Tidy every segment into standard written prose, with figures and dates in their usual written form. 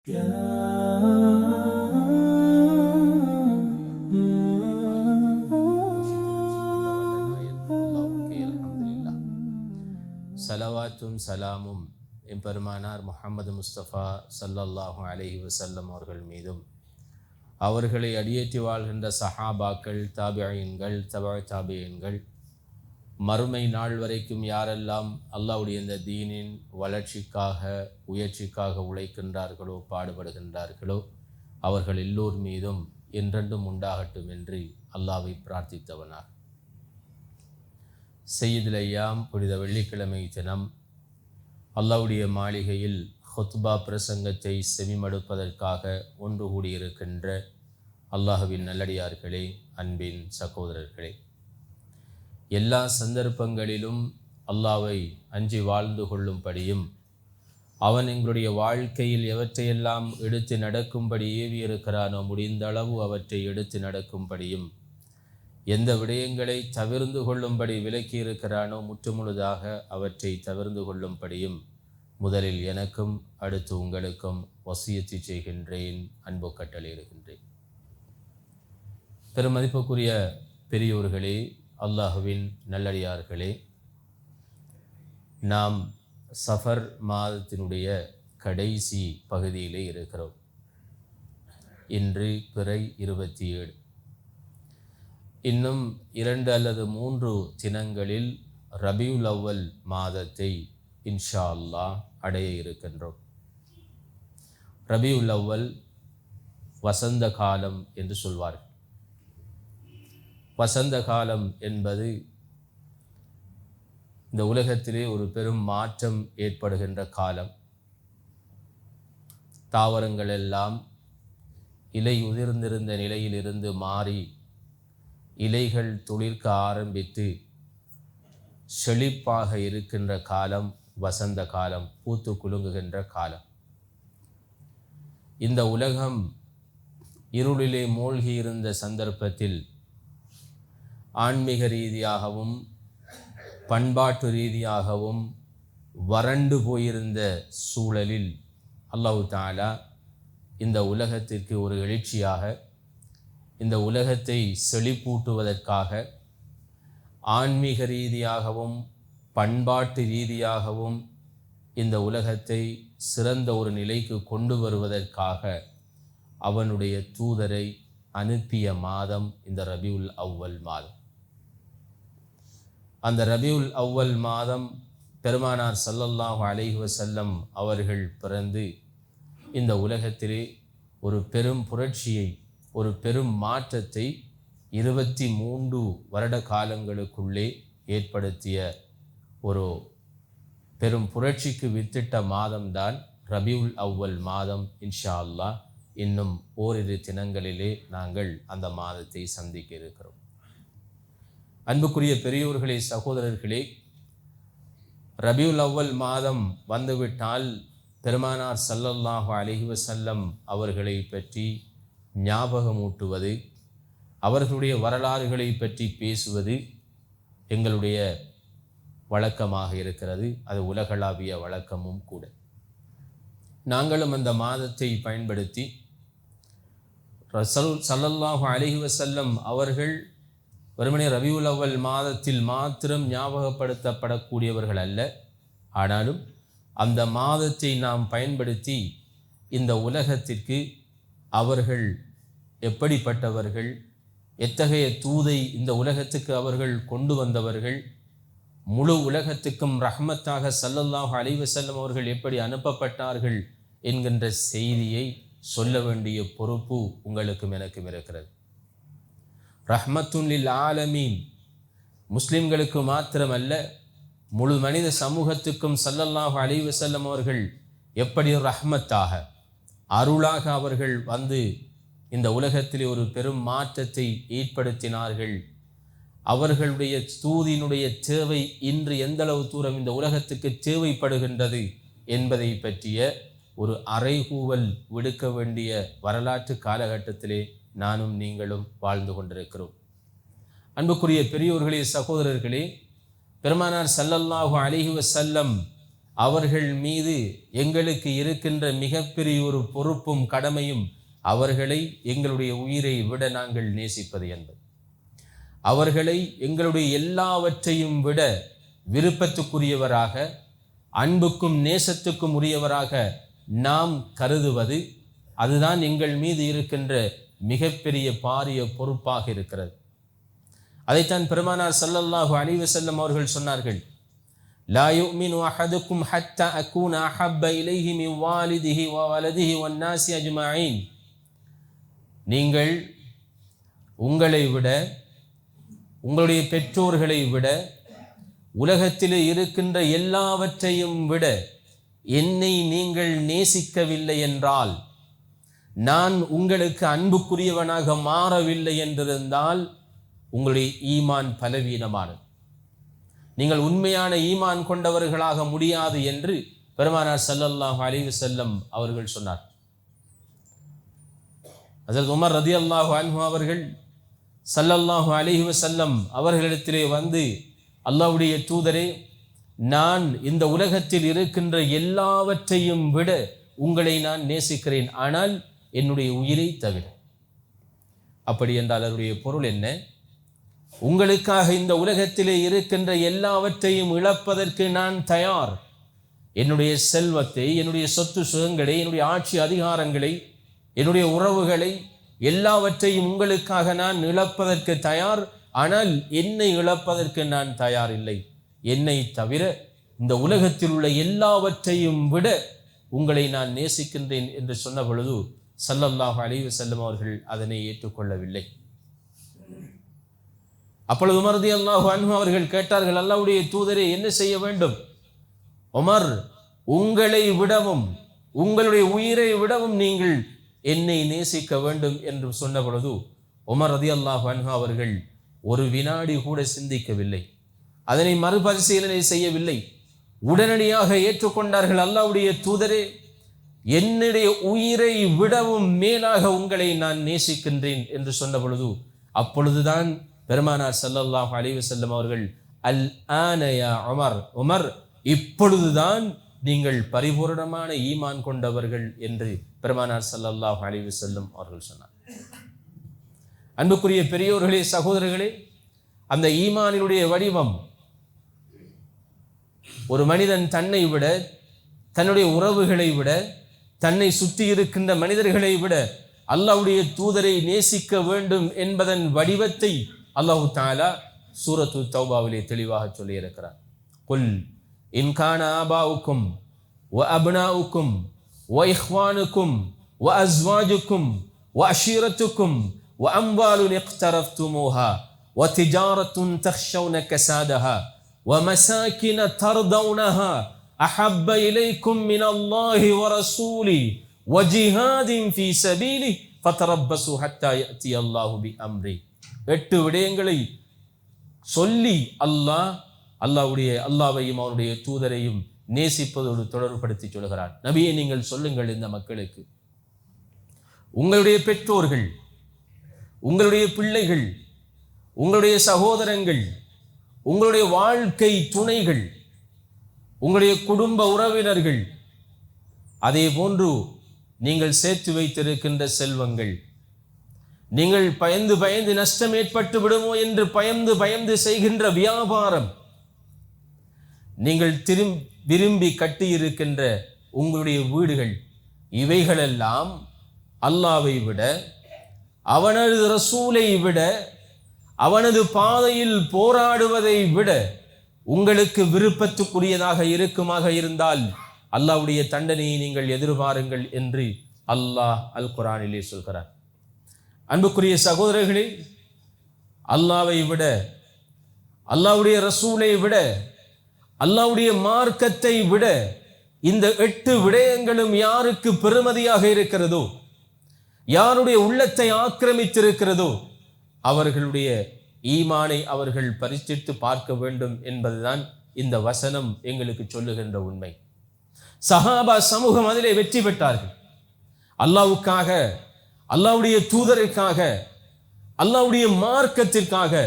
சலவாத்தும் சலாமும் எம்பெருமானார் முஹம்மது முஸ்தபா ஸல்லல்லாஹு அலைஹி வஸல்லம் அவர்கள் மீதும், அவர்களை அடியேற்றி வாழ்கின்ற சஹாபாக்கள், தாபியீன்கள், தாபியீன்கள், மறுமை நாள் வரைக்கும் யாரெல்லாம் அல்லாஹ்வுடைய இந்த தீனின் வளர்ச்சிக்காக உயர்ச்சிக்காக உழைக்கின்றார்களோ, பாடுபடுகின்றார்களோ, அவர்கள் எல்லோர் மீதும் என்றென்றும் உண்டாகட்டும் என்று அல்லாஹ்வை பிரார்த்தித்தவனார். சையதுல் ஐயாம் புனித வெள்ளிக்கிழமை தினம் அல்லாஹ்வுடைய மாளிகையில் ஹுத்பா பிரசங்கத்தை செவிமடுப்பதற்காக ஒன்று கூடியிருக்கின்ற அல்லாஹ்வின் நல்லடியார்களே, அன்பின் சகோதரர்களே, எல்லா சந்தர்ப்பங்களிலும் அல்லாஹ்வை அஞ்சி வாழ்ந்து கொள்ளும்படியும், அவன் எங்களுடைய வாழ்க்கையில் எவற்றையெல்லாம் எடுத்து நடக்கும்படி ஏவியிருக்கிறானோ முடிந்த அளவு அவற்றை எடுத்து நடக்கும்படியும், எந்த விடயங்களை தவிர்ந்து கொள்ளும்படி விலக்கியிருக்கிறானோ முற்றுமுழுதாக அவற்றை தவிர்ந்து கொள்ளும்படியும் முதலில் எனக்கும் அடுத்து உங்களுக்கும் வசியத்து செய்கின்றேன், அன்பு கட்டளையிடுகின்றேன். பெருமதிப்புக்குரிய பெரியோர்களே, அல்லாஹுவின் நல்லடியார்களே, நாம் சஃபர் மாதத்தினுடைய கடைசி பகுதியிலே இருக்கிறோம். இன்று பிறை 27. இன்னும் 2 அல்லது 3 தினங்களில் ரபியுல் அவ்வல் மாதத்தை இன்ஷா அல்லாஹ் அடைய இருக்கின்றோம். ரபியுல் அவ்வல் வசந்த காலம் என்று சொல்வார்கள். வசந்த காலம் என்பது இந்த உலகத்திலே ஒரு பெரும் மாற்றம் ஏற்படுகின்ற காலம். தாவரங்கள் எல்லாம் இலை உதிர்ந்திருந்த நிலையிலிருந்து மாறி இலைகள் துளிர்க்க ஆரம்பித்து செழிப்பாக இருக்கின்ற காலம் வசந்த காலம், பூத்து குலுங்குகின்ற காலம். இந்த உலகம் இருளிலே மூழ்கி இருந்த சந்தர்ப்பத்தில் ஆன்மீக ரீதியாகவும் பண்பாட்டு ரீதியாகவும் வறண்டு போயிருந்த சூழலில் அல்லாஹ் தஆலா இந்த உலகத்திற்கு ஒரு எழுச்சியாக, இந்த உலகத்தை செழிப்பூட்டுவதற்காக, ஆன்மீக ரீதியாகவும் பண்பாட்டு ரீதியாகவும் இந்த உலகத்தை சிறந்த ஒரு நிலைக்கு கொண்டு வருவதற்காக அவனுடைய தூதரை அனுப்பிய மாதம் இந்த ரபியுல் அவ்வல் மாதம். அந்த ரபியுல் அவ்வல் மாதம் பெருமானார் ஸல்லல்லாஹு அலைஹி வஸல்லம் அவர்கள் பிறந்து இந்த உலகத்திலே ஒரு பெரும் புரட்சியை, ஒரு பெரும் மாற்றத்தை 23 வருட காலங்களுக்குள்ளே ஏற்படுத்திய ஒரு பெரும் புரட்சிக்கு வித்திட்ட மாதம்தான் ரபியுல் அவ்வல் மாதம். இன்ஷா அல்லாஹ் இன்னும் ஓரிரு தினங்களிலே நாங்கள் அந்த மாதத்தை சந்திக்க இருக்கிறோம். அன்புக்குரிய பெரியோர்களே, சகோதரர்களே, ரபியுல் அவ்வல் மாதம் வந்துவிட்டால் பெருமானார் ஸல்லல்லாஹு அலைஹி வஸல்லம் அவர்களை பற்றி ஞாபகமூட்டுவது, அவர்களுடைய வரலாறுகளை பற்றி பேசுவது எங்களுடைய வழக்கமாக இருக்கிறது. அது உலகளாவிய வழக்கமும் கூட. நாங்களும் அந்த மாதத்தை பயன்படுத்தி ரசூல் ஸல்லல்லாஹு அலைஹி வஸல்லம் அவர்கள் வெறுமனே ரபியுல் அவ்வல் மாதத்தில் மாத்திரம் ஞாபகப்படுத்தப்படக்கூடியவர்கள் அல்ல. ஆனாலும் அந்த மாதத்தை நாம் பயன்படுத்தி இந்த உலகத்திற்கு அவர்கள் எப்படிப்பட்டவர்கள், எத்தகைய தூதை இந்த உலகத்துக்கு அவர்கள் கொண்டு வந்தவர்கள், முழு உலகத்துக்கும் ரஹ்மத்தாக ஸல்லல்லாஹு அலைஹி வஸல்லம் அவர்கள் எப்படி அனுப்பப்பட்டார்கள் என்கின்ற செய்தியை சொல்ல வேண்டிய பொறுப்பு உங்களுக்கும் எனக்கும் இருக்கிறது. ரஹ்மத்துன் லில் ஆலமீன், முஸ்லிம்களுக்கு மாத்திரமல்ல முழு மனித சமூகத்துக்கும் ஸல்லல்லாஹு அலைஹி வஸல்லம் அவர்கள் எப்படி ரஹ்மத்தாக, அருளாக அவர்கள் வந்து இந்த உலகத்திலே ஒரு பெரும் மாற்றத்தை ஏற்படுத்தினார்கள். அவர்களுடைய தூதினுடைய தேவை இன்று எந்தளவு தூரம் இந்த உலகத்துக்கு தேவைப்படுகின்றது என்பதை பற்றிய ஒரு அறைகூவல் விடுக்க வேண்டிய வரலாற்று காலகட்டத்திலே நானும் நீங்களும் வாழ்ந்து கொண்டிருக்கிறோம். அன்புக்குரிய பெரியோர்களே, சகோதரர்களே, பெருமானார் ஸல்லல்லாஹு அலைஹி வஸல்லம் அவர்கள் மீது எங்களுக்கு இருக்கின்ற மிகப்பெரிய ஒரு பொறுப்பும் கடமையும் அவர்களை எங்களுடைய உயிரை விட நாங்கள் நேசிப்பது என்பது. அவர்களை எங்களுடைய எல்லாவற்றையும் விட விருப்பத்துக்குரியவராக, அன்புக்கும் நேசத்துக்கும் உரியவராக நாம் கருதுவது, அதுதான் எங்கள் மீது இருக்கின்ற மிகப்பெரிய பாரிய பொறுப்பாக இருக்கிறது. அதைத்தான் பெருமானார் ஸல்லல்லாஹு அலைஹி வஸல்லம் அவர்கள் சொன்னார்கள், லா யுமினு அஹதுக்கும் ஹத்தா அகூன அஹப்ப இலைஹி மின் வாலிதிஹி வ வலதிஹி வன் நாஸி அஜ்மஈன். நீங்கள் உங்களை விட, உங்களுடைய பெற்றோர்களை விட, உலகத்திலே இருக்கின்ற எல்லாவற்றையும் விட என்னை நீங்கள் நேசிக்கவில்லை என்றால், நான் உங்களுக்கு அன்புக்குரியவனாக மாறவில்லை என்றிருந்தால் உங்களுடைய ஈமான் பலவீனமானது, நீங்கள் உண்மையான ஈமான் கொண்டவர்களாக முடியாது என்று பெருமானார் ஸல்லல்லாஹு அலைஹி வஸல்லம் அவர்கள் சொன்னார். ஹஜ்ரத் உமர் ரலியல்லாஹு அன்ஹு அவர்கள் ஸல்லல்லாஹு அலைஹி வஸல்லம் அவர்களிடத்திலே வந்து, அல்லாஹ்வுடைய தூதரே, நான் இந்த உலகத்தில் இருக்கின்ற எல்லாவற்றையும் விட உங்களை நான் நேசிக்கிறேன், ஆனால் என்னுடைய உயிரை தவிர. அப்படி என்றால் அதனுடைய பொருள் என்ன? உங்களுக்காக இந்த உலகத்திலே இருக்கின்ற எல்லாவற்றையும் இழப்பதற்கு நான் தயார். என்னுடைய செல்வத்தை, என்னுடைய சொத்து சுகங்களை, என்னுடைய ஆட்சி அதிகாரங்களை, என்னுடைய உறவுகளை எல்லாவற்றையும் உங்களுக்காக நான் இழப்பதற்கு தயார். ஆனால் என்னை இழப்பதற்கு நான் தயார் இல்லை. என்னை தவிர இந்த உலகத்தில் உள்ள எல்லாவற்றையும் விட உங்களை நான் நேசிக்கின்றேன் என்று சொன்ன பொழுது ஸல்லல்லாஹு அலைஹி வஸல்லம் அவர்கள் அதனை ஏற்றுக்கொள்ளவில்லை. அப்பொழுது உமர் ரலியல்லாஹு அன்ஹு அவர்கள் கேட்டார்கள், அல்லாஹ்வுடைய தூதரே, என்ன செய்ய வேண்டும்? உமர், உங்களை விடவும் உங்களுடைய உயிரை விடவும் நீங்கள் என்னை நேசிக்க வேண்டும் என்று சொன்ன பொழுது உமர் ரலியல்லாஹு அன்ஹு அவர்கள் ஒரு வினாடி கூட சிந்திக்கவில்லை, அதனை மறுபரிசீலனை செய்யவில்லை, உடனடியாக ஏற்றுக்கொண்டார்கள். அல்லாஹ்வுடைய தூதரே, என்னுடைய உயிரை விடவும் மேலாக உங்களை நான் நேசிக்கின்றேன் என்று சொன்ன பொழுது அப்பொழுதுதான் பெருமானார் ஸல்லல்லாஹு அலைஹி வஸல்லம் அவர்கள், அல் ஆன யா உமர், உமர், இப்பொழுதுதான் நீங்கள் பரிபூரணமான ஈமான் கொண்டவர்கள் என்று பெருமானார் ஸல்லல்லாஹு அலைஹி வஸல்லம் அவர்கள் சொன்னார். அன்புக்குரிய பெரியோர்களே, சகோதரர்களே, அந்த ஈமானினுடைய வடிவம் ஒரு மனிதன் தன்னை விட, தன்னுடைய உறவுகளை விட, தன்னை சுற்றி இருக்கின்ற மனிதர்களை விட அல்லாஹ்வுடைய தூதரை நேசிக்க வேண்டும் என்பதன் வடிவத்தை அல்லாஹு தஆலா சூரத்து தௌபாவிலே தெளிவாக சொல்லி இருக்கிறார். குல் இன் கான ஆபாவுக்கும் வ அப்னாவுக்கும் வ இஹ்வானுக்கும் வ அஸ்வாஜுக்கும் வ அஷீரத்துக்கும் வ அம்வாலுன் இக்தரஃப்துமூஹா வ திஜாரத்துன் தக்ஷௌன கஸாதஹா வ மசாகின தர்தௌனஹா அஹப்ப இலைக்கும் மினல்லாஹி வ ரசூலி வ ஜிஹாதின் ஃபீ சபீலி ஃபதரப்பஸு ஹத்தா யஅதி அல்லாஹு பி அம்ரி. 8 விடயங்களை சொல்லி அல்லாஹ்வையும் அவருடைய தூதரையும் நேசிப்பதோடு தொடர்புபடுத்தி சொல்கிறார். நபியே, நீங்கள் சொல்லுங்கள் இந்த மக்களுக்கு, உங்களுடைய பெற்றோர்கள், உங்களுடைய பிள்ளைகள், உங்களுடைய சகோதரங்கள், உங்களுடைய வாழ்க்கை துணைகள், உங்களுடைய குடும்ப உறவினர்கள், அதே போன்று நீங்கள் சேர்த்து வைத்திருக்கின்ற செல்வங்கள், நீங்கள் பயந்து பயந்து நஷ்டம் ஏற்பட்டு விடுமோ என்று பயந்து செய்கின்ற வியாபாரம், நீங்கள் விரும்பி கட்டியிருக்கின்ற உங்களுடைய வீடுகள், இவைகளெல்லாம் அல்லாஹ்வை விட, அவனது ரசூலை விட, அவனது பாதையில் போராடுவதை விட உங்களுக்கு விருப்பத்துக்குரியதாக இருக்குமாக இருந்தால் அல்லாஹ்வுடைய தண்டனையை நீங்கள் எதிர்பாருங்கள் என்று அல்லாஹ் அல் குர்ஆனிலே சொல்கிறார். அன்புக்குரிய சகோதரர்களே, அல்லாஹ்வை விட, அல்லாஹ்வுடைய ரசூலை விட, அல்லாஹ்வுடைய மார்க்கத்தை விட இந்த 8 விடயங்களும் யாருக்கு பெருமதியாக இருக்கிறதோ, யாருடைய உள்ளத்தை ஆக்கிரமித்திருக்கிறதோ, அவர்களுடைய ஈமானை அவர்கள் பரிசித்து பார்க்க வேண்டும் என்பதுதான் இந்த வசனம் எங்களுக்கு சொல்லுகின்ற உண்மை. சஹாபா சமூகம் அதிலே வெற்றி பெற்றார்கள். அல்லாஹ்வுக்காக, அல்லாஹ்வுடைய தூதருக்காக, அல்லாஹ்வுடைய மார்க்கத்திற்காக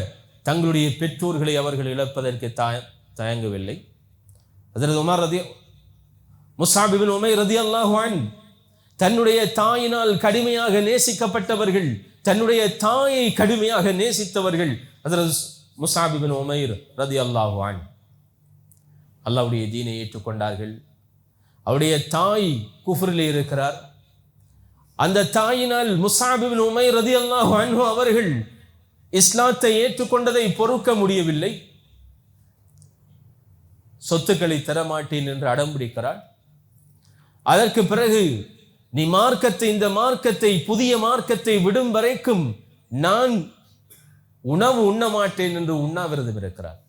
தங்களுடைய பெற்றோர்களை அவர்கள் இழப்பதற்கு தயங்கவில்லை. ஹஜ்ரத் உமர் முஸ்அப் இப்னு உமைர் ரலியல்லாஹு அன்ஹு தன்னுடைய தாயினால் கடுமையாக நேசிக்கப்பட்டவர்கள், தன்னுடைய தாயை கடுமையாக நேசித்தவர்கள் ஹஜ்ரத் முஸ்அப் இப்னு உமைர் ரலியல்லாஹு அன்ஹு அல்லாஹ்வுடைய தீனை ஏற்றுக்கொண்டார்கள். அவருடைய தாய் குஃப்ரிலே இருக்கிறார். அந்த தாயினால் முஸ்அப் இப்னு உமைர் ரலியல்லாஹு அன்ஹு அவர்கள் இஸ்லாத்தை ஏற்றுக்கொண்டதை பொறுக்க முடியவில்லை. சொத்துக்களை தரமாட்டேன் என்று அடம்பிடிக்கிறார். அதற்கு பிறகு நீ இந்த மார்க்கத்தை புதிய மார்க்கத்தை விடும் வரைக்கும் நான் உணவு உண்ண மாட்டேன் என்று உண்ணாவிரதம் இருக்கிறார்.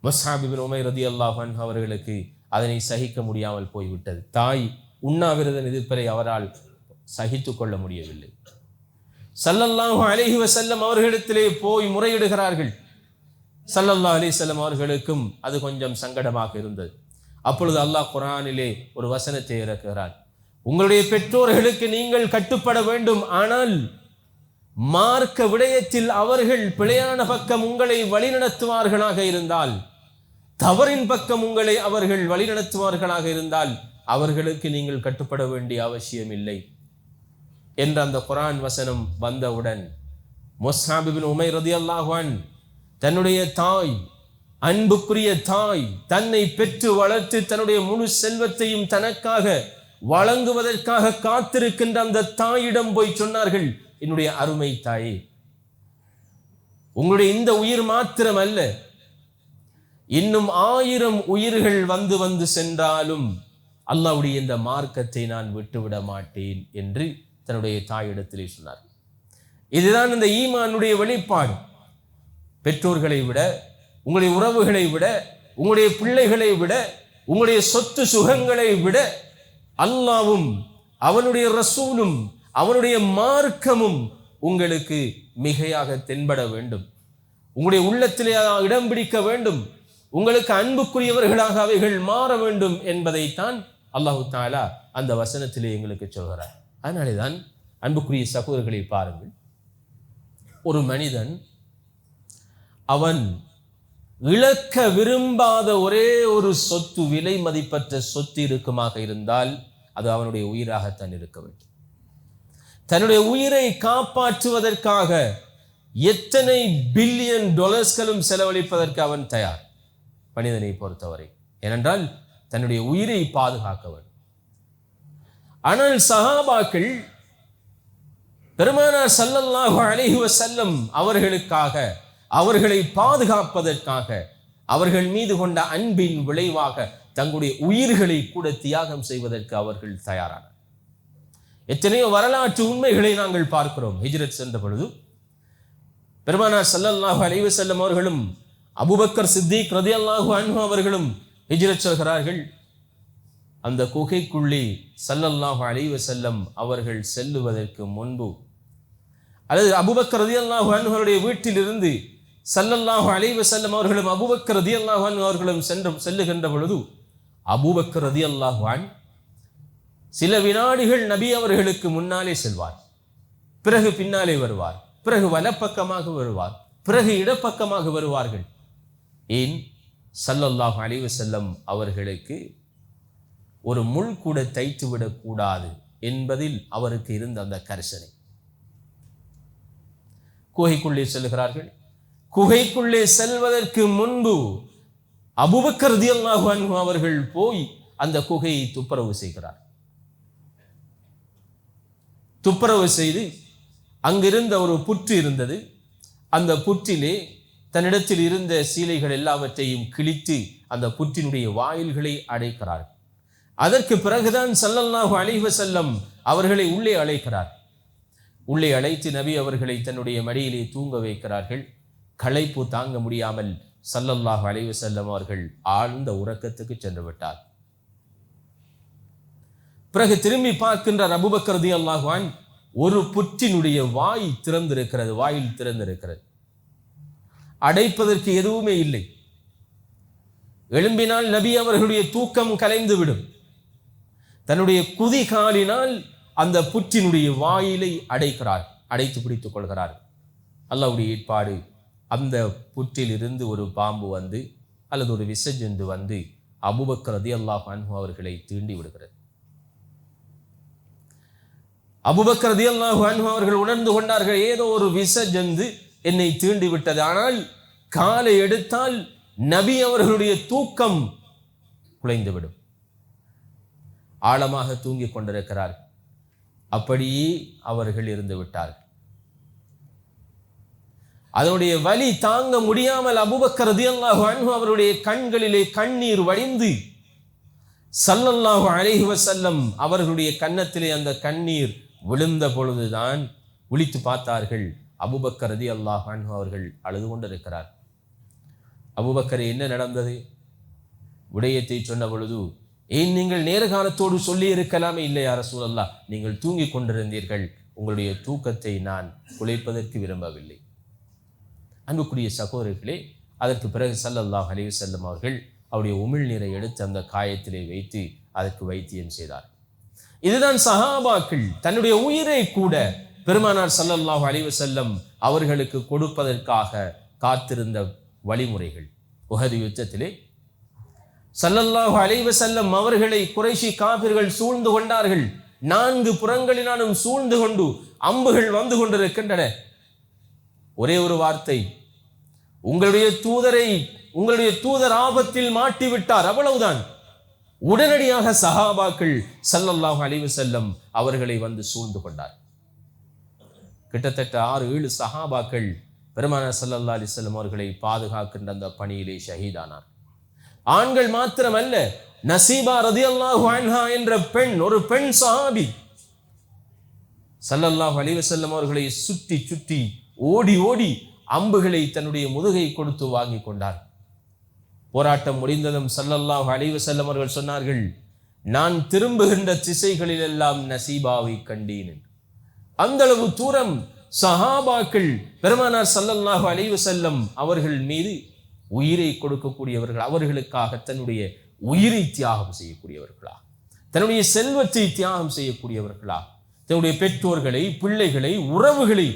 முஸ்அப் இப்னு உமைர் ரலியல்லாஹு அன்ஹு அவர்களுக்கு அதனை சகிக்க முடியாமல் போய்விட்டது. தாய் உண்ணாவிரதம் எதிர்ப்பதை அவரால் சகித்து கொள்ள முடியவில்லை. ஸல்லல்லாஹு அலைஹி வஸல்லம் அவர்களிடத்திலே போய் முறையிடுகிறார்கள். ஸல்லல்லாஹு அலைஹி வஸல்லம் அவர்களுக்கும் அது கொஞ்சம் சங்கடமாக இருந்தது. அப்பொழுது அல்லாஹ் குர்ஆனிலே ஒரு வசனத்தை இறக்குகிறார். உங்களுடைய பெற்றோர்களுக்கு நீங்கள் கட்டுப்பட வேண்டும், ஆனால் மார்க்க விடயத்தில் அவர்கள் பிழையான பக்கம் உங்களை வழிநடத்துவார்களாக இருந்தால், தவறின் பக்கம் உங்களை அவர்கள் வழிநடத்துவார்களாக இருந்தால் அவர்களுக்கு நீங்கள் கட்டுப்பட வேண்டிய அவசியம் இல்லை என்ற அந்த குர்ஆன் வசனம் வந்தவுடன் முஸ்அப் இப்னு உமைர் ரலியல்லாஹு அன்ஹு தன்னுடைய தாய், அன்புக்குரிய தாய், தன்னை பெற்று வளர்த்து தன்னுடைய முழு செல்வத்தையும் தனக்காக வழங்குவதற்காக காத்திருக்கின்ற அந்த தாயிடம் போய் சொன்னார்கள், என்னுடைய அருமை தாயே, உங்களுடைய இந்த உயிர் மாத்திரம் அல்ல, இன்னும் 1000 உயிர்கள் வந்து வந்து சென்றாலும் அல்லாஹ்வுடைய இந்த மார்க்கத்தை நான் விட்டுவிட மாட்டேன் என்று தன்னுடைய தாயிடத்திலே சொன்னார். இதுதான் இந்த ஈமானுடைய வெளிப்பாடு. பெற்றோர்களை விட, உங்களுடைய உறவுகளை விட, உங்களுடைய பிள்ளைகளை விட, உங்களுடைய சொத்து சுகங்களை விட அல்லாஹ்வும் அவனுடைய ரசூலும் அவனுடைய மார்க்கமும் உங்களுக்கு மிகையாக தென்பட வேண்டும். உங்களுடைய உள்ளத்திலே இடம் பிடிக்க வேண்டும். உங்களுக்கு அன்புக்குரியவர்களாக அவைகள் மாற வேண்டும் என்பதைத்தான் அல்லாஹு தஆலா அந்த வசனத்திலே எங்களுக்கு சொல்கிறார். அதனாலே தான் அன்புக்குரிய சகோதரர்களை பாருங்கள், ஒரு மனிதன் அவன் இழக்க விரும்பாத ஒரே ஒரு சொத்து, விலை மதிப்பற்ற சொத்து இருக்குமாக இருந்தால் அது அவனுடைய உயிராகத்தான் இருக்க வேண்டும். தன்னுடைய உயிரை காப்பாற்றுவதற்காக எத்தனை பில்லியன் டாலர்ஸ்களும் செலவழிப்பதற்கு அவன் தயார், மனிதனை பொறுத்தவரை. ஏனென்றால் தன்னுடைய உயிரை பாதுகாக்க வேண்டும். ஆனால் சஹாபாக்கள் பெருமானார் ஸல்லல்லாஹு அலைஹி வஸல்லம் அவர்களுக்காக, அவர்களை பாதுகாப்பதற்காக, அவர்கள் மீது கொண்ட அன்பின் விளைவாக தங்களுடைய உயிர்களை கூட தியாகம் செய்வதற்கு அவர்கள் தயாரானார். எத்தனையோ வரலாற்று உண்மைகளை நாங்கள் பார்க்கிறோம். ஹிஜ்ரத் சென்ற பொழுது பெருமானார் ஸல்லல்லாஹு அலைஹி வஸல்லம் அவர்களும் அபூபக்கர் சித்திக் ரலியல்லாஹு அன்ஹு அவர்களும் ஹிஜ்ரத் செல்கிறார்கள். அந்த குகைக்குள்ளே ஸல்லல்லாஹு அலைஹி வஸல்லம் அவர்கள் செல்லுவதற்கு முன்பு, அல்லது அபூபக்கர் ரலியல்லாஹு அன்ஹு அவருடைய வீட்டிலிருந்து ஸல்லல்லாஹு அலைஹி வஸல்லம் அவர்களும் அபூபக்கர் ரலியல்லாஹு அன்ஹு அவர்களும் செல்லுகின்ற பொழுது அபூபக்கர் ரலியல்லாஹு அன்ஹு சில வினாடிகள் நபி அவர்களுக்கு முன்னாலே செல்வார், பிறகு பின்னாலே வருவார், பிறகு வலப்பக்கமாக வருவார், பிறகு இடப்பக்கமாக வருவார்கள். ஏன்? ஸல்லல்லாஹு அலைஹி வஸல்லம் அவர்களுக்கு ஒரு முள் கூட தைத்து விடக்கூடாது என்பதில் அவருக்கு இருந்த அந்த கரிசனை. குகைக்குள்ளே செல்கிறார்கள். குகைக்குள்ளே செல்வதற்கு முன்பு அபூபக்கர் ரலியல்லாஹு அன்ஹு அவர்கள் போய் அந்த குகையை துப்புரவு செய்கிறார். துப்புரவு செய்து அங்கிருந்த ஒரு புற்று இருந்தது. அந்த புற்றிலே தன்னிடத்தில் இருந்த சீலைகள் எல்லாவற்றையும் கிழித்து அந்த புற்றினுடைய வாயில்களை அடைக்கிறார். அதற்கு பிறகுதான் ஸல்லல்லாஹு அலைஹி வஸல்லம் அவர்களை உள்ளே அழைக்கிறார். உள்ளே அழைத்து நபி அவர்களை தன்னுடைய மடியிலே தூங்க வைக்கிறார்கள். களைப்பு தாங்க முடியாமல் ஸல்லல்லாஹு அலைஹி வஸல்லம் அவர்கள் ஆழ்ந்த உறக்கத்துக்கு சென்று விட்டார். பிறகு திரும்பி பார்க்கின்றார் அபூபக்கர் ரலியல்லாஹு அன்ஹு. ஒரு புற்றினுடைய வாய் திறந்திருக்கிறது, வாயில் திறந்திருக்கிறது. அடைப்பதற்கு எதுவுமே இல்லை. எழும்பினால் நபி அவர்களுடைய தூக்கம் கலைந்துவிடும். தன்னுடைய குதிகாலினால் அந்த புற்றினுடைய வாயிலை அடைக்கிறார், அடைத்து பிடித்துக் கொள்கிறார். அல்லாஹ்வுடைய ஏற்பாடு, அந்த புற்றில் இருந்து ஒரு பாம்பு வந்து அல்லது ஒரு விசஜந்து வந்து அபூபக்கர் ரலியல்லாஹு அன்ஹு அவர்களை தீண்டி விடுகிறது. அபூபக்கர் ரலியல்லாஹு அன்ஹு அவர்கள் உணர்ந்து கொண்டார்கள், ஏதோ ஒரு விஷ ஜந்து என்னை தீண்டி விட்டது. ஆனால் காலை எடுத்தால் நபி அவர்களுடைய தூக்கம் குலைந்துவிடும். ஆழமாக தூங்கிக் கொண்டிருக்கிறார். அப்படியே அவர்கள் இருந்து விட்டார்கள். அதனுடைய வலி தாங்க முடியாமல் அபூபக்கர் ரலியல்லாஹு அன்ஹு அவருடைய கண்களிலே கண்ணீர் வடிந்து ஸல்லல்லாஹு அலைஹி வஸல்லம் அவர்களுடைய கன்னத்திலே அந்த கண்ணீர் விழுந்த பொழுதுதான் விழித்து பார்த்தார்கள். அபூபக்கர் ரலியல்லாஹு அன்ஹு அவர்கள் அழுது கொண்டிருக்கிறார். அபூபக்கர், என்ன நடந்தது? விடயத்தை சொன்ன பொழுது, ஏன் நீங்கள் நேரகாலத்தோடு சொல்லி இருக்கலாமே? இல்லை யா ரசூலல்லாஹ், நீங்கள் தூங்கிக் கொண்டிருந்தீர்கள், உங்களுடைய தூக்கத்தை நான் குலைப்பதற்கு விரும்பவில்லை. அன்புக்குரிய சகோதரர்களே, அதற்கு பிறகு ஸல்லல்லாஹு அலைஹி வஸல்லம் அவர்கள் அவருடைய உமிழ்நீரை எடுத்து அந்த காயத்திலே வைத்து அதற்கு வைத்தியம் செய்தார். இதுதான் சஹாபாக்கள் தன்னுடைய உயிரை கூட பெருமானார் ஸல்லல்லாஹு அலைஹி வஸல்லம் அவர்களுக்கு கொடுப்பதற்காக காத்திருந்த வழிமுறைகள். உஹது யுத்தத்திலே ஸல்லல்லாஹு அலைஹி வஸல்லம் அவர்களை குறைஷி காபிர்கள் சூழ்ந்து கொண்டார்கள். 4 புறங்களினாலும் சூழ்ந்து கொண்டு அம்புகள் வந்து கொண்டிருக்கின்றன. ஒரே ஒரு வார்த்தை, உங்களுடைய தூதர் ஆபத்தில் மாட்டிவிட்டார், அவ்வளவுதான். உடனடியாக சஹாபாக்கள் ஸல்லல்லாஹு அலைஹி வஸல்லம் அவர்களை வந்து சூழ்ந்து கொண்டார். கிட்டத்தட்ட 6-7 சஹாபாக்கள் பெருமானார் ஸல்லல்லாஹு அலைஹி வஸல்லம் அவர்களை பாதுகாக்கின்ற அந்த பணியிலே ஷஹீதானார். ஆண்கள் மாத்திரமல்ல, நசீபா ரலியல்லாஹு அன்ஹா என்ற ஒரு பெண் சஹாபி ஸல்லல்லாஹு அலைஹி வஸல்லம் அவர்களை சுற்றி சுற்றி ஓடி ஓடி அம்புகளை தன்னுடைய முதுகை கொடுத்து வாங்கி கொண்டார். போராட்டம் முடிந்ததும் ஸல்லல்லாஹு அலைஹி வஸல்லம் அவர்கள் சொன்னார்கள், நான் திரும்புகின்ற திசைகளில் எல்லாம் நசீபாவை கண்டேன். அந்த அளவு தூரம் சஹாபாக்கள் பெருமானார் ஸல்லல்லாஹு அலைஹி வஸல்லம் அவர்கள் மீது உயிரை கொடுக்கக்கூடியவர்கள், அவர்களுக்காக தன்னுடைய உயிரை தியாகம் செய்யக்கூடியவர்களா, தன்னுடைய செல்வத்தை தியாகம் செய்யக்கூடியவர்களா, தன்னுடைய பெற்றோர்களை, பிள்ளைகளை, உறவுகளை,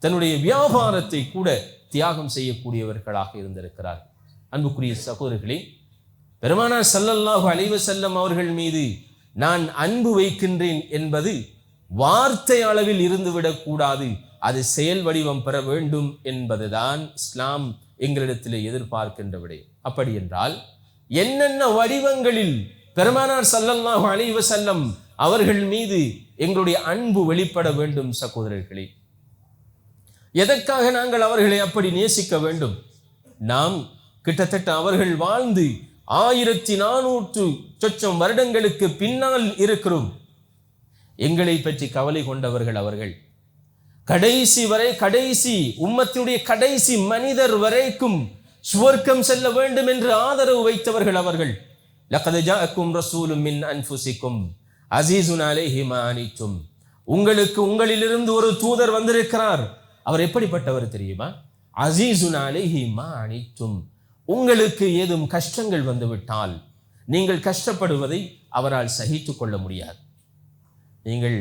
தன்னுடைய வியாபாரத்தை கூட தியாகம் செய்யக்கூடியவர்களாக இருந்திருக்கிறார். அன்புக்குரிய சகோதரர்களே, பெருமானார் ஸல்லல்லாஹு அலைஹி வஸல்லம் அவர்கள் மீது நான் அன்பு வைக்கின்றேன் என்பது வார்த்தை அளவில் இருந்துவிடக் கூடாது, அது செயல் வடிவம் பெற வேண்டும் என்பதுதான் இஸ்லாம் எங்களிடத்திலே எதிர்பார்க்கின்ற விடயம். அப்படி என்றால் என்னென்ன வடிவங்களில் பெருமானார் ஸல்லல்லாஹு அலைஹி வஸல்லம் அவர்கள் மீது எங்களுடைய அன்பு வெளிப்பட வேண்டும்? சகோதரர்களே, எதற்காக நாங்கள் அவர்களை அப்படி நேசிக்க வேண்டும்? நாம் கிட்டத்தட்ட அவர்கள் வாழ்ந்து 1400 வருடங்களுக்கு பின்னால் இருக்கிறோம். எங்களை பற்றி கவலை கொண்டவர்கள் அவர்கள். கடைசி வரை, கடைசி உம்மத்தினுடைய கடைசி மனிதர் வரைக்கும் சுவர்க்கம் செல்ல வேண்டும் என்று ஆதரவு வைத்தவர்கள் அவர்கள். லகத் ஜாஅக்கும் ரசூலும் மின் அன்ஃபுசிக்கும் அஸீஸுன் அலைஹி மா அனித்தும், உங்களிலிருந்து ஒரு தூதர் வந்திருக்கிறார். அவர் எப்படிப்பட்டவர் தெரியுமா? அஸீஸுன் அலைஹி மா அனித்தும், உங்களுக்கு ஏதும் கஷ்டங்கள் வந்துவிட்டால் நீங்கள் கஷ்டப்படுவதை அவரால் சகித்துக் கொள்ள முடியாது. நீங்கள்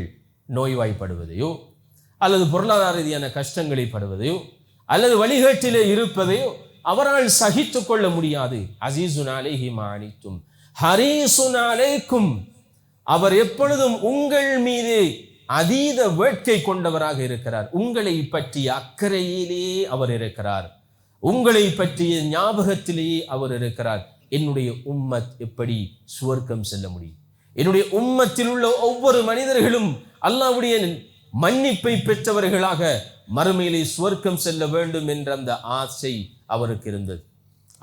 நோய்வாய்ப்படுவதையோ அல்லது பொருளாதார ரீதியான கஷ்டங்களை படுவதையோ அல்லது வழிகேட்டிலே இருப்பதையோ அவரால் சகித்துக் கொள்ள முடியாது. அஸீஸுன் அலைஹி மா அனித்தும் ஹரீஸுன் அலைக்கும், அவர் எப்பொழுதும் உங்கள் மீது அதீத வேட்கை கொண்டவராக இருக்கிறார். உங்களை பற்றிய அக்கறையிலேயே அவர் இருக்கிறார், உங்களை பற்றிய ஞாபகத்திலேயே அவர் இருக்கிறார். என்னுடைய உம்மத் எப்படி சுவர்க்கம் செல்ல முடியும்? என்னுடைய உம்மத்தில் உள்ள ஒவ்வொரு மனிதர்களும் அல்லாஹ்வுடைய மன்னிப்பை பெற்றவர்களாக மறுமையிலே சுவர்க்கம் செல்ல வேண்டும் என்ற அந்த ஆசை அவருக்கு இருந்தது.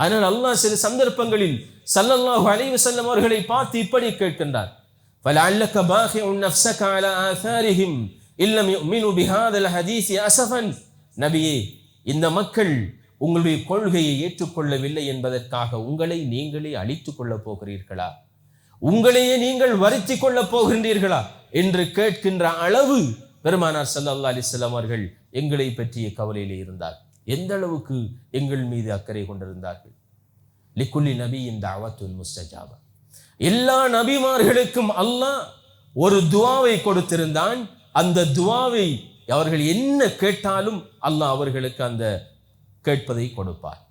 ஆனால் அல்லாஹ் சில சந்தர்ப்பங்களில் ஸல்லல்லாஹு அலைஹி வஸல்லம் அவர்களை பார்த்து இப்படி கேட்கின்றார், فَلَعَلَّكَ بَاخِعٌ نَفْسَكَ عَلَى آثَارِهِمْ إِن لَّمْ يُؤْمِنُوا بِهَذَا الْحَدِيثِ أَسَفًا. நபியே, இந்த மக்கள் உங்களுடைய கொள்கையை ஏற்றுக்கொள்ளவில்லை என்பதற்காக உங்களை நீங்களே அழித்துக் கொள்ளப் போகிறீர்களா? உங்களையே நீங்கள் வருத்திக் கொள்ளப் போகின்றீர்களா என்று கேட்கின்ற அளவு பெருமானார் ஸல்லல்லாஹு அலைஹி வஸல்லம் அவர்கள் எங்களை பற்றிய கவலையிலே இருந்தார். எந்த அளவுக்கு எங்கள் மீது அக்கறை கொண்டிருந்தார்கள். லிக்குல்லி நபியின் தஅவத்துல் முஸ்தஜாபா, எல்லா நபிமார்களுக்கும் அல்லாஹ் ஒரு துஆவை கொடுத்திருந்தான். அந்த துஆவை அவர்கள் என்ன கேட்டாலும் அல்லாஹ் அவர்களுக்கு அந்த கேட்பதை கொடுப்பார்.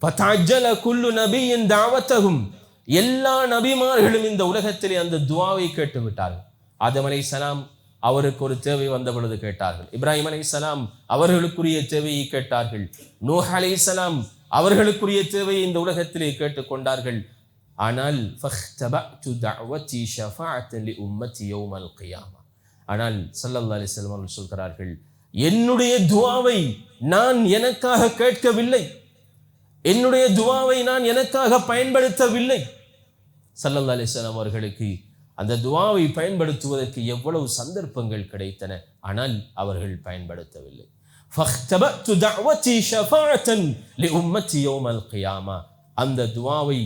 ஃபதஅஜ்ஜல குல்லு நபியின் தஅவத்தஹும் எல்லா நபிமார்களும் இந்த உலகத்திலே அந்த துஆவை கேட்டு விட்டார்கள். ஆதம் அலைஹிஸ்ஸலாம் அவருக்கு ஒரு தேவை வந்த பொழுது கேட்டார்கள். இப்ராஹிம் அலைஹிஸ்ஸலாம் அவர்களுக்குரிய தேவையை கேட்டார்கள். நூஹ் அலைஹிஸ்ஸலாம் அவர்களுக்குரிய தேவையை இந்த உலகத்திலே கேட்டுக்கொண்டார்கள். ஆனால் ஃபஹ்தபஅது தஅவதி ஷஃபாஅத்தன் லிஉம்மத்தி யௌமல் கியாமா. ஆனால் ஸல்லல்லாஹு அலைஹி வஸல்லம் அவர்கள் சொல்கிறார்கள், என்னுடைய துஆவை நான் எனக்காக கேட்கவில்லை, என்னுடைய துஆவை நான் எனக்காக பயன்படுத்தவில்லை. ஸல்லல்லாஹு அலைஹி வஸல்லம் அவர்களுக்கு அந்த துஆவை பயன்படுத்துவதற்கு எவ்வளவு சந்தர்ப்பங்கள் கிடைத்தன, ஆனால் அவர்கள் பயன்படுத்தவில்லை. ஃபஹ்தபஅது தஅவதி ஷஃபாஅத்தன் லிஉம்மத்தி யௌமல் கியாமா. அந்த துஆவை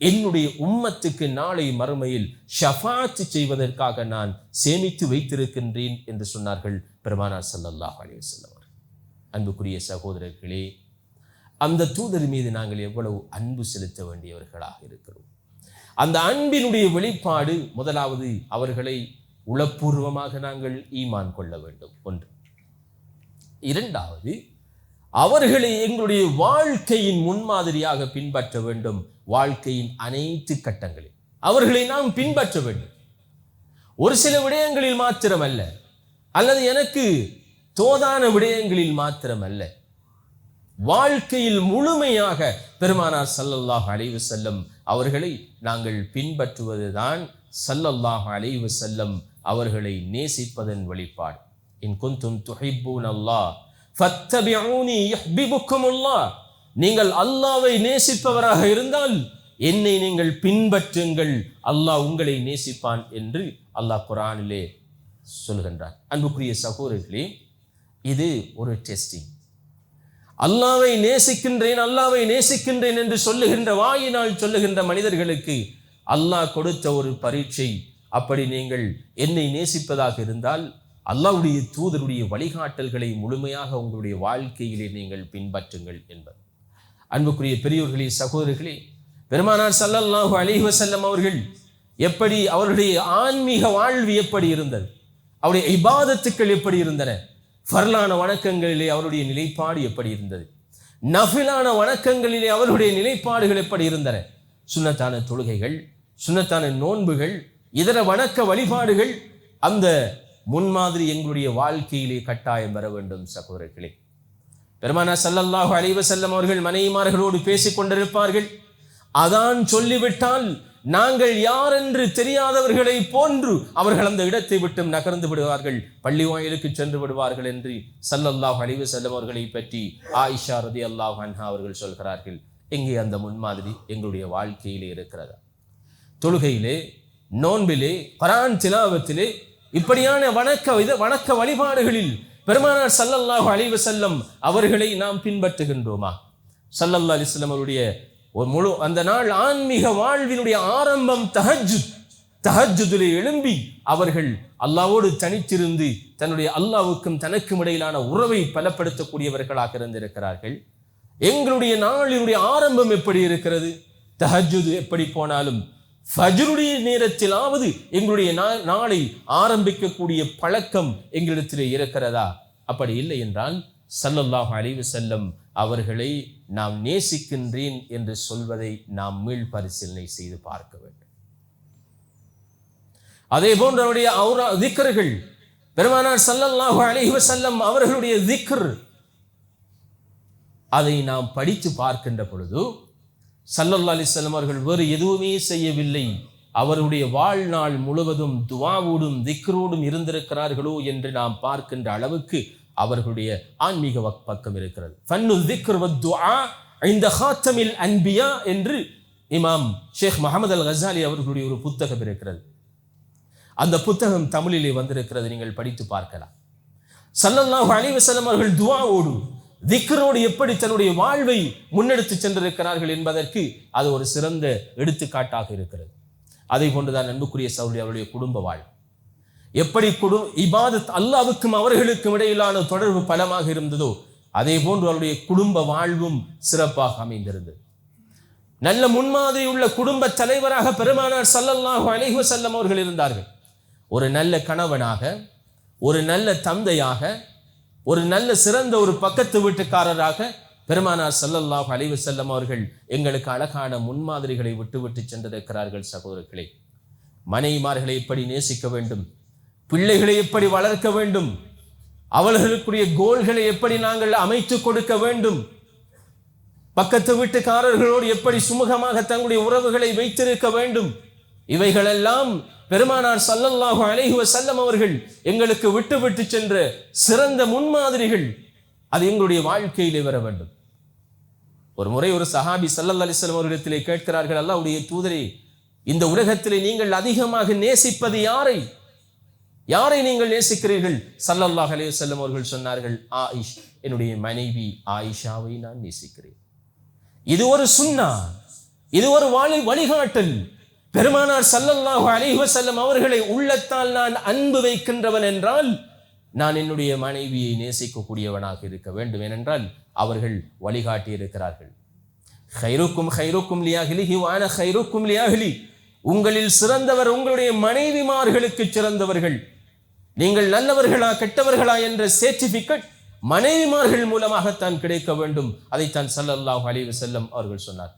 என்னுடைய உம்மத்துக்கு நாளை மறுமையில் ஷஃபாஅத் செய்வதற்காக நான் சேமித்து வைத்திருக்கின்றேன் என்று சொன்னார்கள் பெருமானார் ஸல்லல்லாஹு அலைஹி வஸல்லம். அன்புக்குரிய சகோதரர்களே, அந்த தூதர் மீது நாங்கள் எவ்வளவு அன்பு செலுத்த வேண்டியவர்களாக இருக்கிறோம். அந்த அன்பினுடைய வெளிப்பாடு, முதலாவது அவர்களை உளப்பூர்வமாக நாங்கள் ஈமான் கொள்ள வேண்டும். ஒன்று. இரண்டாவது, அவர்களை எங்களுடைய வாழ்க்கையின் முன்மாதிரியாக பின்பற்ற வேண்டும். வாழ்க்கையின் அனைத்து கட்டங்களில் அவர்களை நாம் பின்பற்ற வேண்டும். ஒரு சில விடயங்களில் மாத்திரமல்ல, அல்லது எனக்கு தோதான விடயங்களில் மாத்திரமல்ல, வாழ்க்கையில் முழுமையாக பெருமானார் ஸல்லல்லாஹு அலைஹி வஸல்லம் அவர்களை நாங்கள் பின்பற்றுவதுதான் ஸல்லல்லாஹு அலைஹி வஸல்லம் அவர்களை நேசிப்பதன் வெளிப்பாடு. இன் குன்தும் துஹிப்பூனல்லாஹ் ஃபத்தபிஊனி யுஹ்பிபுக்குமுல்லாஹ். நீங்கள் அல்லாஹ்வை நேசிப்பவராக இருந்தால் என்னை நீங்கள் பின்பற்றுங்கள், அல்லாஹ் உங்களை நேசிப்பான் என்று அல்லாஹ் குர்ஆனிலே சொல்கின்றார். அன்புக்குரிய சகோதரர்களே, இது ஒரு டெஸ்டிங். அல்லாஹ்வை நேசிக்கின்றேன், அல்லாஹ்வை நேசிக்கின்றேன் என்று சொல்லுகின்ற, வாயினால் சொல்லுகின்ற மனிதர்களுக்கு அல்லாஹ் கொடுத்த ஒரு பரீட்சை. அப்படி நீங்கள் என்னை நேசிப்பதாக இருந்தால் அல்லாஹ்வுடைய தூதருடைய வழிகாட்டல்களை முழுமையாக உங்களுடைய வாழ்க்கையிலே நீங்கள் பின்பற்றுங்கள் என்பது. அன்புக்குரிய பெரியோர்களே, சகோதரர்களே, பெருமானார் ஸல்லல்லாஹு அலைஹி வஸல்லம் அவர்கள் எப்படி, அவருடைய ஆன்மீக வாழ்வு எப்படி இருந்தது, அவருடைய இபாதத்துக்கள் எப்படி இருந்தன, ஃபர்லான வணக்கங்களிலே அவருடைய நிலைப்பாடு எப்படி இருந்தது, நஃபிலான வணக்கங்களிலே அவருடைய நிலைப்பாடுகள் எப்படி இருந்தன, சுன்னத்தான தொழுகைகள், சுன்னத்தான நோன்புகள், இதர வணக்க வழிபாடுகள், அந்த முன்மாதிரி எங்களுடைய வாழ்க்கையிலே கட்டாயம் வர வேண்டும். சகோதரர்களே, பெருமானார் ஸல்லல்லாஹு அலைஹி வஸல்லம் அவர்கள் மனைவிமார்களோடு பேசிக் கொண்டிருப்பார்கள். அதான் சொல்லிவிட்டால் நாங்கள் யார் என்று தெரியாதவர்களை போன்று அவர்கள் அந்த இடத்தை விட்டு நகர்ந்து விடுவார்கள், பள்ளி வாயிலுக்கு சென்று விடுவார்கள் என்று ஸல்லல்லாஹு அலைஹி வஸல்லம் அவர்களை பற்றி ஆயிஷா ரலியல்லாஹு அன்ஹா அவர்கள் சொல்கிறார்கள். எங்கே அந்த முன்மாதிரி எங்களுடைய வாழ்க்கையிலே இருக்கிறதா? தொழுகையிலே, நோன்பிலே, குர்ஆன் திலாவத்திலே, இப்படியான வணக்க வழிபாடுகளில் பெருமானார் ஸல்லல்லாஹு அலைஹி வஸல்லம் அவர்களை நாம் பின்பற்றுகின்றோமா? ஸல்லல்லாஹு அலைஹி வஸல்லம் அவருடைய ஒரு முழு அந்த நாள் ஆன்மீக வாழ்வினுடைய ஆரம்பம் தஹஜ்ஜுதிலே எழும்பி அவர்கள் அல்லாஹ்வோடு தனித்திருந்து தன்னுடைய அல்லாஹ்வுக்கும் தனக்கும் இடையிலான உறவை பலப்படுத்தக்கூடியவர்களாக இருந்திருக்கிறார்கள். எங்களுடைய நாளினுடைய ஆரம்பம் எப்படி இருக்கிறது? தஹஜ்ஜுத் எப்படி போனாலும் ஃபஜ்ருடைய நேரத்திலாவது எங்களுடைய நாளை ஆரம்பிக்கக்கூடிய பழக்கம் எங்களிடத்திலே இருக்கிறதா? அப்படி இல்லை என்றால் ஸல்லல்லாஹு அலைஹி வஸல்லம் அவர்களை நாம் நேசிக்கின்றேன் என்று சொல்வதை நாம் மீள் பரிசீலனை செய்து பார்க்க வேண்டும். அதே போன்று அவருடைய திக்ர்கள், பெருமானார் ஸல்லல்லாஹு அலைஹி வஸல்லம் அவர்களுடைய திக்ர், அதை நாம் படித்து பார்க்கின்ற பொழுது ஸல்லல்லாஹு அலைஹி வஸல்லம் அவர்கள் வேறு எதுவுமே செய்யவில்லை, அவருடைய வாழ்நாள் முழுவதும் துஆவோடும் திக்ரோடும் இருந்திருக்கிறார்களோ என்று நாம் பார்க்கின்ற அளவுக்கு அவர்களுடைய ஆன்மீக பக்கம் இருக்கிறது. ஃபன்னுல் திக்ர் வத்துஆ இந்த ஹாத்தமில் அன்பியா என்று இமாம் ஷேக் முஹம்மது அல் கஸாலி அவர்களுடைய ஒரு புத்தகம் இருக்கிறது. அந்த புத்தகம் தமிழிலே வந்திருக்கிறது, நீங்கள் படித்து பார்க்கலாம். ஸல்லல்லாஹு அலைஹி வஸல்லம் அவர்கள் துஆவோடு திக்ரோடு எப்படி தன்னுடைய வாழ்வை முன்னெடுத்து சென்றிருக்கிறார்கள் என்பதற்கு அது ஒரு சிறந்த எடுத்துக்காட்டாக இருக்கிறது. அதை போன்றுதான் அன்புக்குரிய சகோதரி அவருடைய குடும்ப வாழ்வு எப்படி இபாதத் அல்லாஹ்வுக்கும் அவர்களுக்கும் இடையிலான தொடர்பு பலமாக இருந்ததோ அதே போன்று அவருடைய குடும்ப வாழ்வும் சிறப்பாக அமைந்திருந்தது. நல்ல முன்மாதிரி உள்ள குடும்ப தலைவராக பெருமானார் ஸல்லல்லாஹு அலைஹி வஸல்லம் அவர்கள் இருந்தார்கள். ஒரு நல்ல கணவனாக, ஒரு நல்ல தந்தையாக, ஒரு நல்ல சிறந்த ஒரு பக்கத்து வீட்டுக்காரராக பெருமானார் ஸல்லல்லாஹு அலைஹி வஸல்லம் அவர்கள் எங்களுக்கு அழகான முன்மாதிரிகளை விட்டு சென்றிருக்கிறார்கள். சகோதரர்களே, மனைவிமார்களை எப்படி நேசிக்க வேண்டும், பிள்ளைகளை எப்படி வளர்க்க வேண்டும், அவர்களுக்குரிய கோல்களை எப்படி நாங்கள் அமைத்து கொடுக்க வேண்டும், பக்கத்து வீட்டுக்காரர்களோடு எப்படி சுமூகமாக தங்களுடைய உறவுகளை வைத்திருக்க வேண்டும், இவைகளெல்லாம் பெருமானார் ஸல்லல்லாஹு அலைஹி வஸல்லம் அவர்கள் எங்களுக்கு விட்டு சென்ற சிறந்த முன்மாதிரிகள். அது எங்களுடைய வாழ்க்கையிலே வர வேண்டும். ஒரு முறை ஒரு சஹாபி ஸல்லல்லாஹு அலைஹி வஸல்லம் அவர்களிடத்திலே கேட்கிறார்கள், அல்லாஹ்வுடைய தூதரே, இந்த உலகத்திலே நீங்கள் அதிகமாக நேசிப்பது யாரை? யாரை நீங்கள் நேசிக்கிறீர்கள்? ஸல்லல்லாஹு அலைஹி வஸல்லம் அவர்கள் சொன்னார்கள், ஆயிஷ், என்னுடைய மனைவி ஆயிஷாவை நான் நேசிக்கிறேன். இது ஒரு சுன்னா, இது ஒரு வழிகாட்டல். பெருமானார் ஸல்லல்லாஹு அலைஹி வஸல்லம் அவர்களை உள்ளத்தால் நான் அன்பு வைக்கின்றவன் என்றால் நான் என்னுடைய மனைவியை நேசிக்கக்கூடியவனாக இருக்க வேண்டும். ஏனென்றால் அவர்கள் வழிகாட்டி இருக்கிறார்கள். கைருக்கும் கைருக்கும் லியாஹ்லிஹி வ அன கைருக்கும் லியாஹ்லி, உங்களில் சிறந்தவர் உங்களுடைய மனைவிமார்களுக்கு சிறந்தவர்கள். நீங்கள் நல்லவர்களா கெட்டவர்களா என்ற சர்டிபிகேட் மனைவிமார்கள் மூலமாகத்தான் கிடைக்க வேண்டும். அதைத்தான் ஸல்லல்லாஹு அலைஹி வஸல்லம் அவர்கள் சொன்னார்.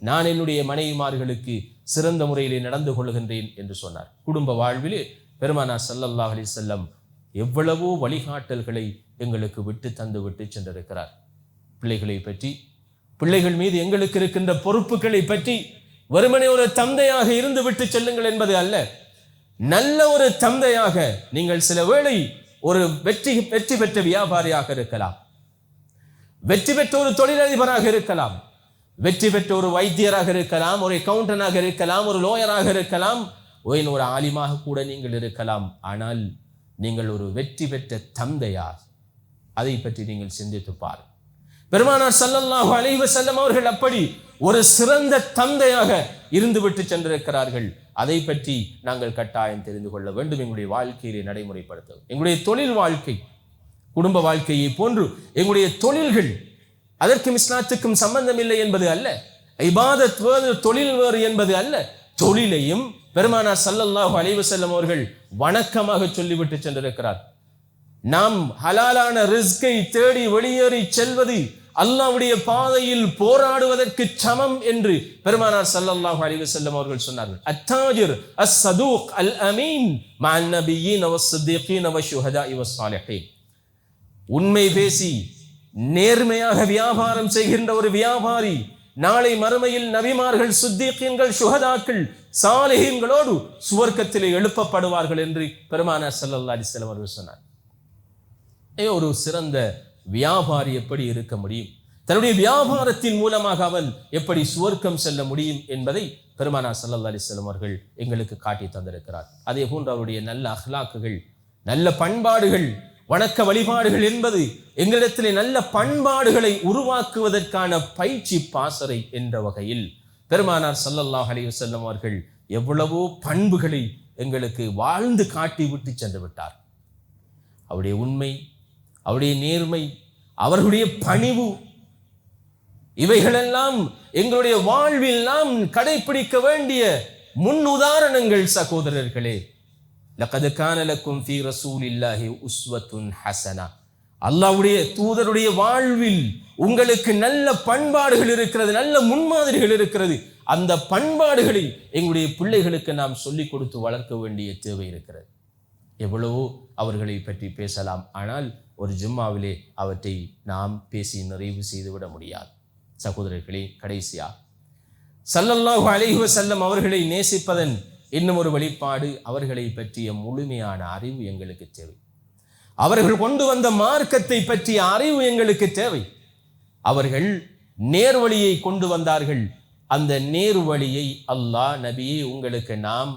நான் என்னுடைய மனைவிமார்களுக்கு சிறந்த முறையிலே நடந்து கொள்கின்றேன் என்று சொன்னார். குடும்ப வாழ்விலே பெருமானார் ஸல்லல்லாஹு அலைஹி வஸல்லம் எவ்வளவோ வழிகாட்டல்களை எங்களுக்கு விட்டு சென்றிருக்கிறார். பிள்ளைகளை பற்றி, பிள்ளைகள் மீது எங்களுக்கு இருக்கின்ற பொறுப்புகளை பற்றி வெறுமனே ஒரு தந்தையாக இருந்து விட்டு செல்லுங்கள் என்பது அல்ல. நல்ல ஒரு தந்தையாக நீங்கள் சில வேளை ஒரு வெற்றி பெற்ற வியாபாரியாக இருக்கலாம், வெற்றி பெற்ற ஒரு தொழிலதிபராக இருக்கலாம், வெற்றி பெற்ற ஒரு வைத்தியராக இருக்கலாம், ஒரு அக்கவுண்டனாக இருக்கலாம், ஒரு லோயராக இருக்கலாம், ஒரு ஆலிமாக கூட நீங்கள் இருக்கலாம். ஆனால் நீங்கள் ஒரு வெற்றி பெற்ற தந்தையார், அதை பற்றி நீங்கள் சிந்தித்து பாருங்கள். பெருமானார் ஸல்லல்லாஹு அலைஹி வஸல்லம் அவர்கள் அப்படி ஒரு சிறந்த தந்தையாக இருந்துவிட்டு சென்றிருக்கிறார்கள். அதை பற்றி நாங்கள் கட்டாயம் தெரிந்து கொள்ள வேண்டும், எங்களுடைய வாழ்க்கையிலே நடைமுறைப்படுத்த. எங்களுடைய தொழில் வாழ்க்கை, குடும்ப வாழ்க்கையை போன்று எங்களுடைய தொழில்கள், அதற்கும் இஸ்லாத்துக்கும் சம்பந்தம் இல்லை என்பது அல்ல. இபாதத் வேறு தொழில் வேறு என்பது அல்ல. தொழிலையும் பெருமானார் ஸல்லல்லாஹு அலைஹி வஸல்லம் அவர்கள் வணக்கமாக சொல்லிவிட்டு சென்றிருக்கிறார். நாம் ஹலாலான ரிஸ்கை தேடி வெளியேறி செல்வது அல்லாஹ்வுடைய பாதையில் போராடுவதற்கு சமம் என்று பெருமானார் ஸல்லல்லாஹு அலைஹி வஸல்லம் அவர்கள் சொன்னார்கள். அத்தாஜிர் அஸ்ஸதூக் அல் அமீன் மஅன் நபிய்யீன வஸ்ஸிதீகீன வஷ்ஷுஹதாஇ வஸ்ஸாலிஹீன். உண்மை பேசி நேர்மையாக வியாபாரம் செய்கின்ற ஒரு வியாபாரி நாளை மறுமையில் நபிமார்கள், சித்தீகீன்கள், சுஹதாக்கள், சாலிஹீன்களோடு சுவர்க்கத்திலே எழுப்பப்படுவார்கள் என்று பெருமானார் ஸல்லல்லாஹு அலைஹி வஸல்லம் அவர்கள் சொன்னார். ஒரு சிறந்த வியாபாரி எப்படி இருக்க முடியும், தன்னுடைய வியாபாரத்தின் மூலமாக அவன் எப்படி சுவர்க்கம் செல்ல முடியும் என்பதை பெருமானார் ஸல்லல்லாஹு அலைஹி வஸல்லம் அவர்கள் எங்களுக்கு காட்டி தந்திருக்கிறார். அதே போன்று அவருடைய நல்ல அஹ்லாக்குகள், நல்ல பண்பாடுகள், வணக்க வழிபாடுகள் என்பது எங்களிடத்திலே நல்ல பண்பாடுகளை உருவாக்குவதற்கான பயிற்சி பாசறை என்ற வகையில் பெருமானார் ஸல்லல்லாஹு அலைஹி வஸல்லம் அவர்கள் எவ்வளவோ பண்புகளை எங்களுக்கு வாழ்ந்து காட்டி விட்டு சென்று விட்டார். அவருடைய உண்மை, அவருடைய நேர்மை, அவர்களுடைய பணிவு, இவைகளெல்லாம் எங்களுடைய வாழ்வில் நாம் கடைபிடிக்க வேண்டிய முன் உதாரணங்கள். சகோதரர்களே, லகத் கான லக்கும் ஃபீ ரசூலில்லாஹி உஸ்வத்துன் ஹஸனா, அல்லாஹ்வுடைய தூதருடைய வாழ்வில் உங்களுக்கு நல்ல பண்பாடுகள் இருக்கிறது, நல்ல முன்மாதிரிகள் இருக்கிறது. அந்த பண்பாடுகளை எங்களுடைய பிள்ளைகளுக்கு நாம் சொல்லிக் கொடுத்து வளர்க்க வேண்டிய தேவை இருக்கிறது. எவ்வளவோ அவர்களை பற்றி பேசலாம், ஆனால் ஒரு ஜும்மாவிலே அவற்றை நாம் பேசி நிறைவு செய்துவிட முடியாது. சகோதரர்களே, கடைசியா ஸல்லல்லாஹு அலைஹி வஸல்லம் அவர்களை நேசிப்பதன் இன்னும் ஒரு வெளிப்பாடு, அவர்களை பற்றிய முழுமையான அறிவு எங்களுக்கு தேவை. அவர்கள் கொண்டு வந்த மார்க்கத்தை பற்றிய அறிவு எங்களுக்கு தேவை. அவர்கள் நேர்வழியை கொண்டு வந்தார்கள். அந்த நேர்வழியை அல்லாஹ், நபியே, உங்களுக்கு நாம்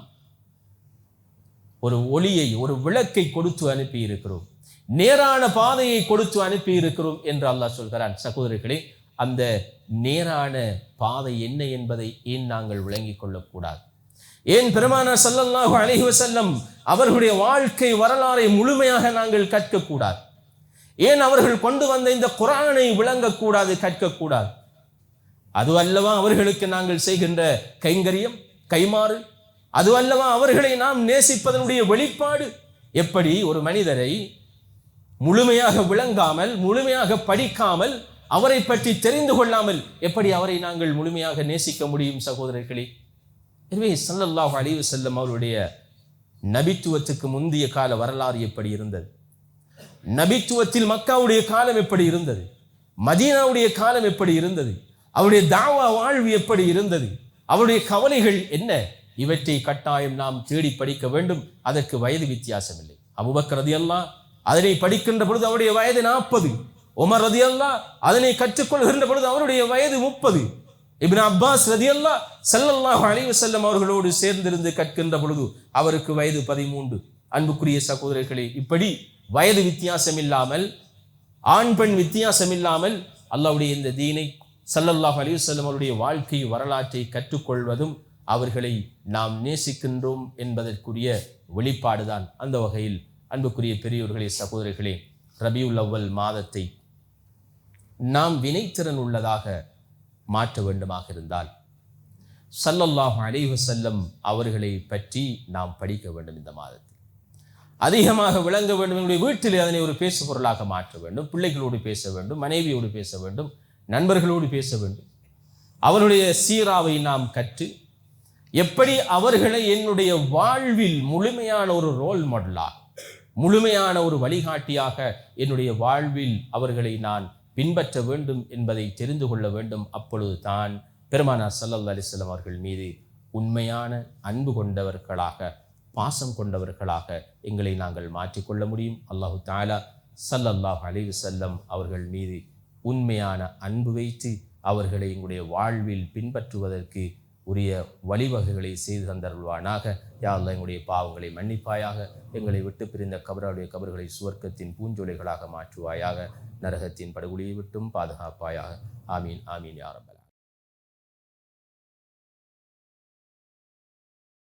ஒரு ஒளியை, ஒரு விளக்கை கொடுத்து அனுப்பி இருக்கிறோம், நேரான பாதையை கொடுத்து அனுப்பி இருக்கிறோம் என்று அல்லாஹ் சொல்கிறான். சகோதரர்களே, அந்த நேரான பாதை என்ன என்பதை ஏன் நாங்கள் விளங்கிக் கொள்ளக்கூடாது? ஏன் பெருமானார் ஸல்லல்லாஹு அலைஹி வஸல்லம் அவர்களுடைய வாழ்க்கை வரலாறை முழுமையாக நாங்கள் கற்கக்கூடாது? ஏன் அவர்கள் கொண்டு வந்த இந்த குர்ஆனை விளங்கக்கூடாது, கற்கக்கூடாது? அது அல்லவா அவர்களுக்கு நாங்கள் செய்கின்ற கைங்கரியம், கைமாறு? அது அல்லவா அவர்களை நாம் நேசிப்பதனுடைய வெளிப்பாடு? எப்படி ஒரு மனிதரை முழுமையாக விளங்காமல், முழுமையாக படிக்காமல், அவரை பற்றி தெரிந்து கொள்ளாமல் எப்படி அவரை நாங்கள் முழுமையாக நேசிக்க முடியும் சகோதரர்களே? எனவே ஸல்லல்லாஹு அலைஹி வஸல்லம் அவருடைய நபித்துவத்துக்கு முந்தைய கால வரலாறு எப்படி இருந்தது, நபித்துவத்தில் மக்காவுடைய காலம் எப்படி இருந்தது, மதீனாவுடைய காலம் எப்படி இருந்தது, அவருடைய தாவா வாழ்வு எப்படி இருந்தது, அவருடைய கவலைகள் என்ன, இவற்றை கட்டாயம் நாம் தேடி படிக்க வேண்டும். அதற்கு வயது வித்தியாசம் இல்லை. அபூபக்கர் ரலியல்லாஹு அதனை படிக்கின்ற பொழுது அவருடைய வயது 40, உமர் ரலியல்லாஹு அதனை கற்றுக்கொள்கின்ற பொழுது அவருடைய வயது 30, இப்னு அப்பாஸ் ரலியல்லாஹு ஸல்லல்லாஹு அலைஹி வஸல்லம் அவர்களோடு சேர்ந்திருந்து கற்கின்ற பொழுது அவருக்கு வயது 13. அன்புக்குரிய சகோதரர்களே, இப்படி வயது வித்தியாசம் இல்லாமல், ஆண் பெண் வித்தியாசம் இல்லாமல் அல்லாஹ்வுடைய இந்த தீனை, ஸல்லல்லாஹு அலைஹி வஸல்லம் அவருடைய வாழ்க்கை வரலாற்றை கற்றுக்கொள்வதும் அவர்களை நாம் நேசிக்கின்றோம் என்பதற்குரிய வெளிப்பாடுதான். அந்த வகையில் அன்புக்குரிய பெரியோர்களே, சகோதரர்களே, ரபியுல் அவ்வல் மாதத்தை நாம் வினைத்திறன் உள்ளதாக மாற்ற வேண்டுமாக இருந்தால் ஸல்லல்லாஹு அலைஹி வஸல்லம் அவர்களை பற்றி நாம் படிக்க வேண்டும். இந்த மாதத்தில் அதிகமாக விளங்க வேண்டும். எங்களுடைய வீட்டில் அதனை ஒரு பேசு பொருளாக மாற்ற வேண்டும். பிள்ளைகளோடு பேச வேண்டும், மனைவியோடு பேச வேண்டும், நண்பர்களோடு பேச வேண்டும். அவருடைய சீராவை நாம் கற்று எப்படி அவர்களை என்னுடைய வாழ்வில் முழுமையான ஒரு ரோல் மாடலாக, முழுமையான ஒரு வழிகாட்டியாக என்னுடைய வாழ்வில் அவர்களை நான் பின்பற்ற வேண்டும் என்பதை தெரிந்து கொள்ள வேண்டும். அப்பொழுது தான் பெருமானார் ஸல்லல்லாஹு அலைஹி வஸல்லம் அவர்கள் மீது உண்மையான அன்பு கொண்டவர்களாக, பாசம் கொண்டவர்களாக எங்களை நாங்கள் மாற்றிக்கொள்ள முடியும். அல்லாஹு தஆலா ஸல்லல்லாஹு அலைஹி வஸல்லம் அவர்கள் மீது உண்மையான அன்பு வைத்து அவர்களை எங்களுடைய வாழ்வில் பின்பற்றுவதற்கு உரிய வழிவகைகளை செய்து தந்தருள்வானாக. யா அல்லாஹ், எங்களுடைய பாவங்களை மன்னிப்பாயாக. எங்களை விட்டு பிரிந்த கபருடைய கபர்களை சுவர்க்கத்தின் பூஞ்சோலைகளாக மாற்றுவாயாக. நரகத்தின் படுகொலியை விட்டும் பாதுகாப்பாயாக. ஆமீன், ஆமீன் யா ரப்பல்